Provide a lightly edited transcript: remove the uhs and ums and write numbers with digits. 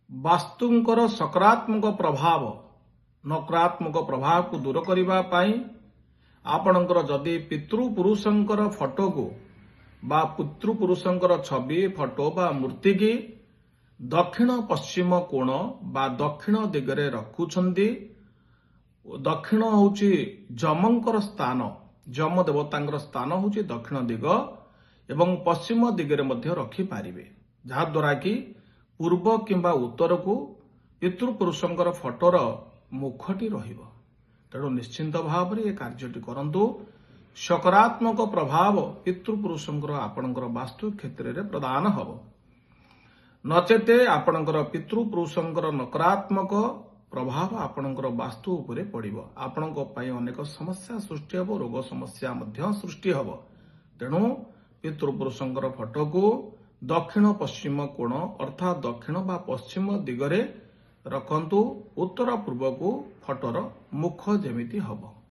ବାସ୍ତୁଙ୍କର ସକାରାତ୍ମକ ପ୍ରଭାବ ନକାରାତ୍ମକ ପ୍ରଭାବକୁ ଦୂର କରିବା ପାଇଁ ଆପଣଙ୍କର ଯଦି ପିତୃପୁରୁଷଙ୍କର ଫଟୋକୁ ବା ପିତୃପୁରୁଷଙ୍କର ଛବି ଫଟୋ ବା ମୂର୍ତ୍ତିକି ଦକ୍ଷିଣ ପଶ୍ଚିମ କୋଣ ବା ଦକ୍ଷିଣ ଦିଗରେ ରଖୁଛନ୍ତି। ଦକ୍ଷିଣ ହେଉଛି ଯମଙ୍କର ସ୍ଥାନ, ଯମ ଦେବତାଙ୍କର ସ୍ଥାନ ହେଉଛି ଦକ୍ଷିଣ ଦିଗ ଏବଂ ପଶ୍ଚିମ ଦିଗରେ ମଧ୍ୟ ରଖିପାରିବେ, ଯାହାଦ୍ୱାରା କି ପୂର୍ବ କିମ୍ବା ଉତ୍ତରକୁ ପିତୃପୁରୁଷଙ୍କର ଫଟୋର ମୁଖଟି ରହିବ। ତେଣୁ ନିଶ୍ଚିନ୍ତ ଭାବରେ ଏ କାର୍ଯ୍ୟଟି କରନ୍ତୁ। ସକାରାତ୍ମକ ପ୍ରଭାବ ପିତୃପୁରୁଷଙ୍କର ଆପଣଙ୍କର ବାସ୍ତୁ କ୍ଷେତ୍ରରେ ପ୍ରଦାନ ହେବ। ନଚେତ ଆପଣଙ୍କର ପିତୃପୁରୁଷଙ୍କର ନକାରାତ୍ମକ ପ୍ରଭାବ ଆପଣଙ୍କର ବାସ୍ତୁ ଉପରେ ପଡ଼ିବ। ଆପଣଙ୍କ ପାଇଁ ଅନେକ ସମସ୍ୟା ସୃଷ୍ଟି ହେବ, ରୋଗ ସମସ୍ୟା ମଧ୍ୟ ସୃଷ୍ଟି ହେବ। ତେଣୁ ପିତୃପୁରୁଷଙ୍କର ଫଟୋକୁ ଦକ୍ଷିଣ ପଶ୍ଚିମ କୋଣ ଅର୍ଥାତ୍ ଦକ୍ଷିଣ ବା ପଶ୍ଚିମ ଦିଗରେ ରଖନ୍ତୁ। ଉତ୍ତର ପୂର୍ବକୁ ଫଟୋର ମୁଖ ଯେମିତି ହେବ।